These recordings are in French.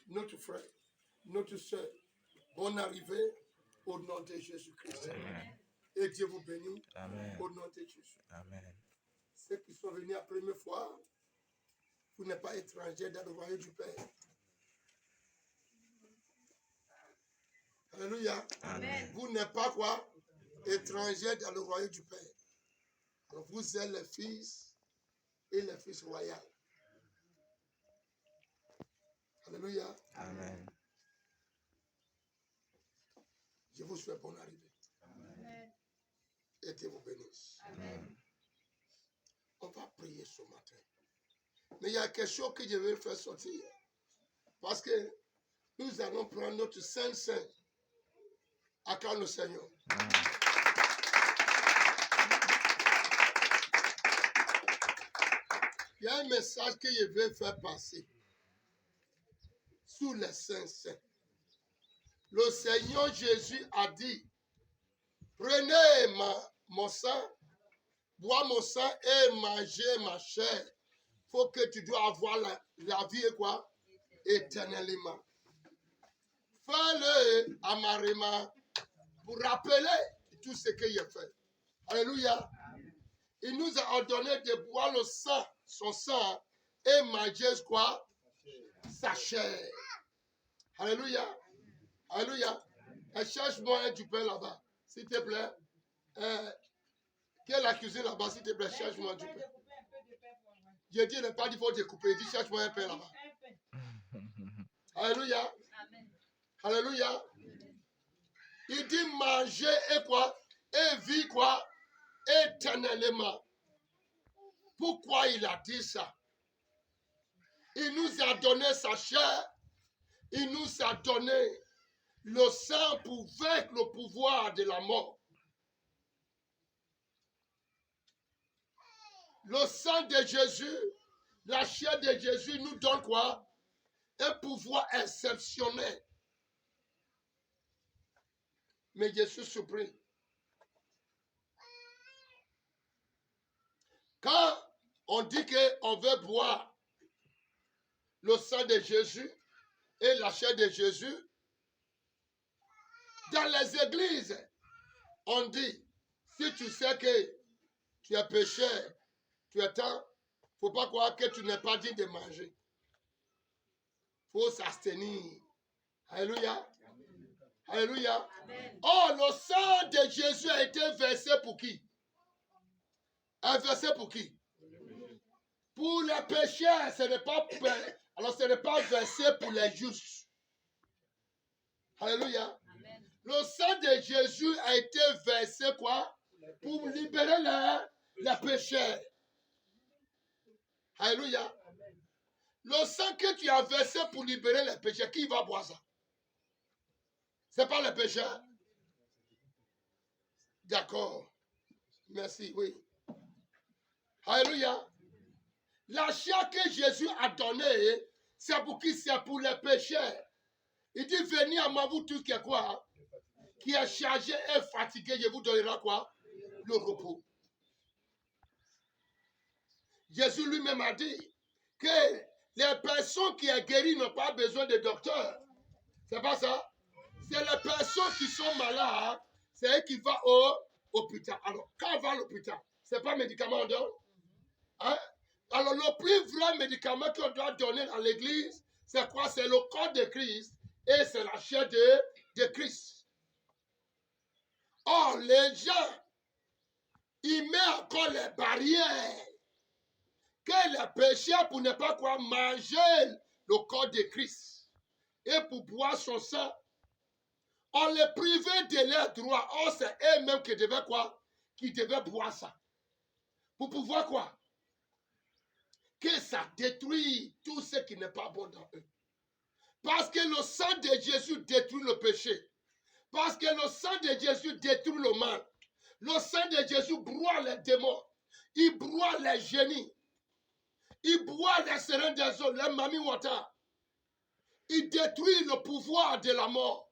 notre frère, notre soeur, bonne arrivée au nom de Jésus-Christ. Et Dieu vous bénit. Amen. Au nom de Jésus. Amen. Ceux qui sont venus la première fois, vous n'êtes pas étrangers dans le royaume du Père. Alléluia. Amen. Vous n'êtes pas quoi? Étrangers dans le royaume du Père. Donc vous êtes les fils et les fils royaux. Alléluia. Amen. Je vous souhaite bonne arrivée. Amen. Et Dieu vous bénisse. Amen. On va prier ce matin. Mais il y a quelque chose que je vais faire sortir. Parce que nous allons prendre notre Saint-Saint. Acclame le Seigneur. Il y a un message que je vais faire passer sous les Saint-Saints. Le Seigneur Jésus a dit, prenez mon sang, bois mon sang et mangez ma chair. Il faut que tu dois avoir la vie et quoi? Éternellement. Fais-le à Marima pour rappeler tout ce qu'il a fait. Alléluia. Il nous a ordonné de boire le sang, son sang, et manger quoi? Sa chair. Alléluia. Alléluia. Et cherche-moi un du pain là-bas, s'il te plaît. Quelle la cuisine là-bas, s'il te plaît, cherche-moi du pain. Je dis, il n'a pas dit qu'il faut découper, il dit cherche-moi un pain là-bas. Alléluia. Alléluia. Il dit manger et quoi? Et vivre quoi? Éternellement. Pourquoi il a dit ça? Il nous a donné sa chair. Il nous a donné le sang pour vaincre le pouvoir de la mort. Le sang de Jésus, la chair de Jésus nous donne quoi? Un pouvoir exceptionnel. Mais je suis surpris. Quand on dit qu'on veut boire le sang de Jésus et la chair de Jésus, dans les églises, on dit, si tu sais que tu es pécheur, tu es temps, il ne faut pas croire que tu n'es pas digne de manger. Il faut s'abstenir. Alléluia. Alléluia. Oh, le sang de Jésus a été versé pour qui? Versé pour qui? Pour les pécheurs, ce n'est pas alors ce n'est pas versé pour les justes. Alléluia. Le sang de Jésus a été versé quoi? Pour libérer les pécheurs. Alléluia. Le sang que tu as versé pour libérer les pécheurs, qui va boire ça? Ce n'est pas les pécheurs. D'accord. Merci, oui. Alléluia. La chair que Jésus a donnée, c'est pour qui? C'est pour les pécheurs. Il dit, venez à moi, vous tous qui est quoi? Qui est chargé et fatigué, je vous donnerai quoi? Le repos. Jésus lui-même a dit que les personnes qui sont guéries n'ont pas besoin de docteur. C'est pas ça? C'est les personnes qui sont malades, c'est eux qui vont au hôpital. Alors, quand on va à l'hôpital, ce n'est pas un médicament on donne. Hein? Alors, le plus vrai médicament qu'on doit donner à l'église, c'est quoi? C'est le corps de Christ et c'est la chair de Christ. Or, les gens, ils mettent encore les barrières que les pécheurs pour ne pas quoi manger le corps de Christ et pour boire son sang. On les privait de leurs droits. Or, c'est eux-mêmes qui devaient quoi? Qui devaient boire ça. Pour pouvoir quoi? Que ça détruit tout ce qui n'est pas bon dans eux. Parce que le sang de Jésus détruit le péché. Parce que le sang de Jésus détruit le mal. Le sang de Jésus broie les démons. Il broie les génies. Il broie les sirènes des eaux, les mami water. Il détruit le pouvoir de la mort.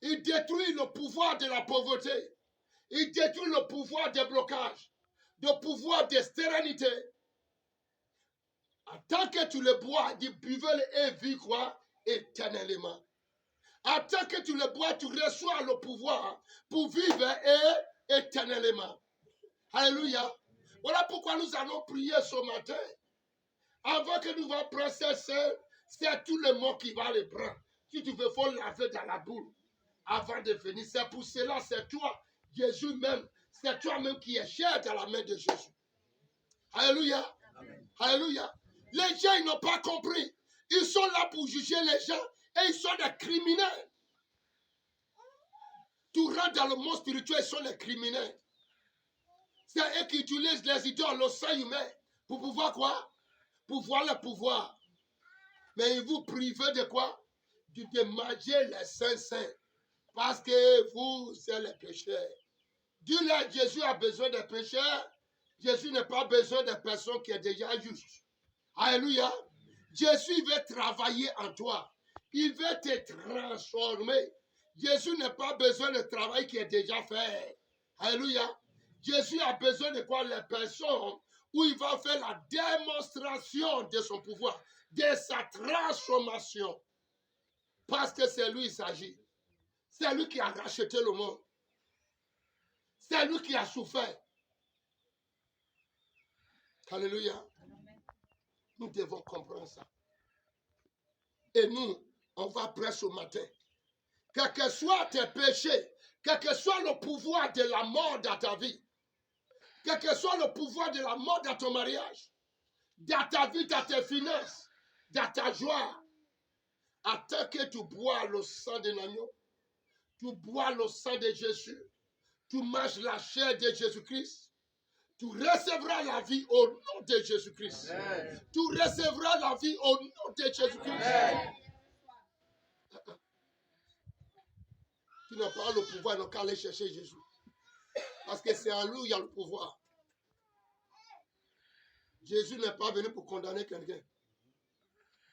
Il détruit le pouvoir de la pauvreté. Il détruit le pouvoir des blocages. Le pouvoir de stérilité. En tant que tu le bois, il dit buvez-le et vis quoi? éternellement. Attends que tu le bois, tu reçois le pouvoir pour vivre et éternellement. Alléluia. Voilà pourquoi nous allons prier ce matin. Avant que nous allons prendre c'est tout le monde qui va les prendre. Si tu veux, il faut laver dans la boule avant de venir. C'est pour cela, c'est toi, Jésus même. C'est toi-même qui es cher dans la main de Jésus. Alléluia. Amen. Alléluia. Les gens, ils n'ont pas compris. Ils sont là pour juger les gens et ils sont des criminels. Tu rentres dans le monde spirituel, ils sont des criminels. C'est eux qui utilisent les idoles, le sang humain, pour pouvoir quoi? Pour voir le pouvoir. Mais ils vous privent de quoi? De manger les saints. Parce que vous, c'est les pécheurs. Dis-leur, Jésus a besoin des pécheurs. Jésus n'a pas besoin de personnes qui est déjà juste. Alléluia. Jésus veut travailler en toi. Il veut te transformer. Jésus n'a pas besoin de travail qui est déjà fait. Alléluia. Jésus a besoin de quoi? Les personnes où il va faire la démonstration de son pouvoir, de sa transformation. Parce que c'est lui il s'agit. C'est lui qui a racheté le monde. C'est lui qui a souffert. Alléluia. Nous devons comprendre ça. Et nous, on va prier ce matin. Quel que soit tes péchés, quel que soit le pouvoir de la mort dans ta vie, quel que soit le pouvoir de la mort dans ton mariage, dans ta vie, dans tes finances, dans ta joie, attends que tu bois le sang de l'agneau, tu bois le sang de Jésus, tu manges la chair de Jésus-Christ, tu recevras la vie au nom de Jésus-Christ. Tu recevras la vie au nom de Jésus-Christ. Tu n'as pas le pouvoir, donc aller chercher Jésus. Parce que c'est en lui où il y a le pouvoir. Jésus n'est pas venu pour condamner quelqu'un.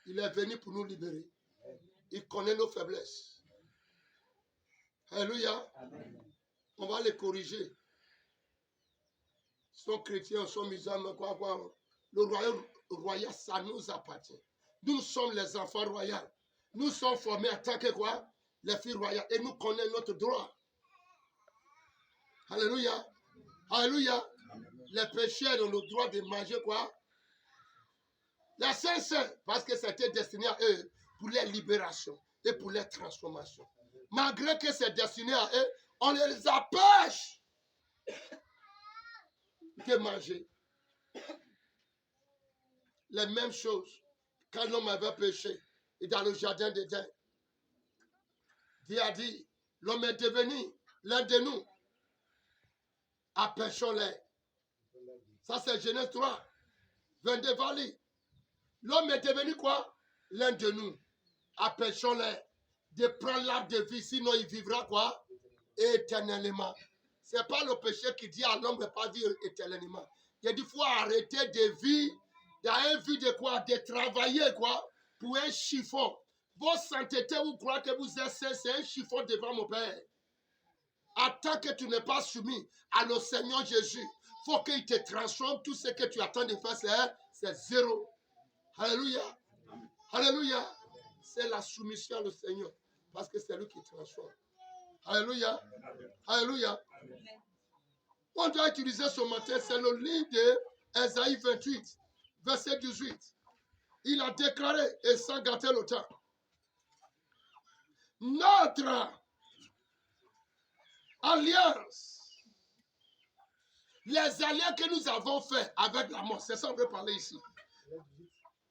Il est venu pour nous libérer. Il connaît nos faiblesses. Alléluia. On va les corriger. Ils sont chrétiens, ils sont musulmans, quoi. Le royaume royal, ça nous appartient. Nous sommes les enfants royaux. Nous sommes formés en tant que quoi? Les filles royales. Et nous connaissons notre droit. Alléluia. Alléluia. Les pécheurs ont le droit de manger quoi? Les saints, parce que c'était destiné à eux pour leur libération et pour leur transformation. Malgré que c'est destiné à eux, on les empêche de manger. Les mêmes choses quand l'homme avait péché et dans le jardin d'Éden. Dieu a dit, l'homme est devenu l'un de nous. Empêchons-les. Ça c'est Genèse 3, 22 Vali. L'homme est devenu quoi? L'un de nous. Empêchons-les de prendre l'arbre de vie, sinon il vivra quoi? Éternellement. Ce n'est pas le péché qui dit à l'homme de ne pas vivre éternellement. Il dit qu'il faut arrêter de vivre dans un vie de quoi? De travailler quoi? Pour un chiffon. Vos saintetés, vous croyez que vous êtes, c'est un chiffon devant mon Père. Attends que tu n'es pas soumis à le Seigneur Jésus. Il faut qu'il te transforme. Tout ce que tu attends de faire, c'est zéro. Alléluia. Alléluia. C'est la soumission au Seigneur. Parce que c'est lui qui transforme. Alléluia. Alléluia. On doit utiliser ce matin, c'est le livre d'Ésaïe 28, verset 18. Il a déclaré, et sans gâter le temps, notre alliance, les alliances que nous avons fait avec la mort, c'est ça qu'on veut parler ici.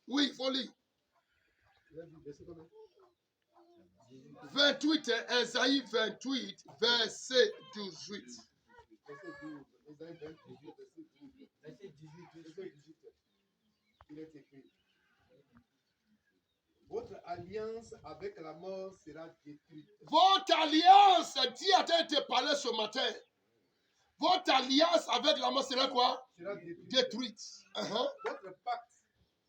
Oui, il faut lire. 28, Ésaïe 28, verset 18. Il est écrit. Votre alliance avec la mort sera détruite. Votre alliance, Dieu a été parlé ce matin. Votre alliance avec la mort sera quoi? Sera détruite. Votre pacte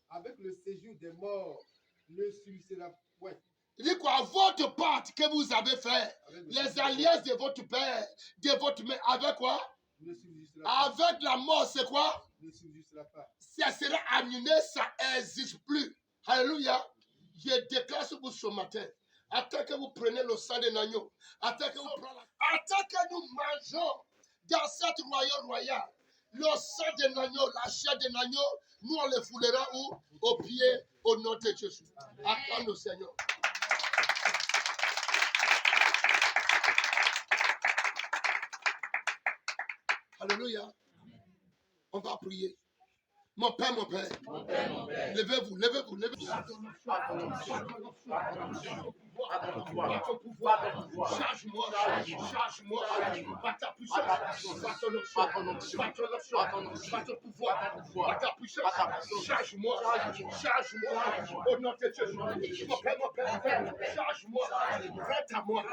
avec le séjour des morts ne subsistera point. Il dit quoi? Votre pacte que vous avez fait, les alliances de votre père, de votre mère, avec quoi? Ne subsistera pas. Avec la mort, c'est quoi? Ne subsistera pas. Ça sera annulé, ça n'existe plus. Alléluia. Je déclare sur vous ce matin, attends que vous preniez le sang de l'agneau, attends que nous mangeons dans cette royale, le sang de l'agneau, la chair de l'agneau, nous on le foulera où? Au pied, au nom de Jésus. Attends le Seigneur. Alléluia. On va prier. Mon Père, levez-vous. Charge-moi, par ta puissance, par ton pouvoir, par ta puissance, charge-moi, au nom de Jésus. Mon Père, charge-moi, rentre à moi,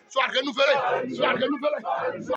Sois renouvelé.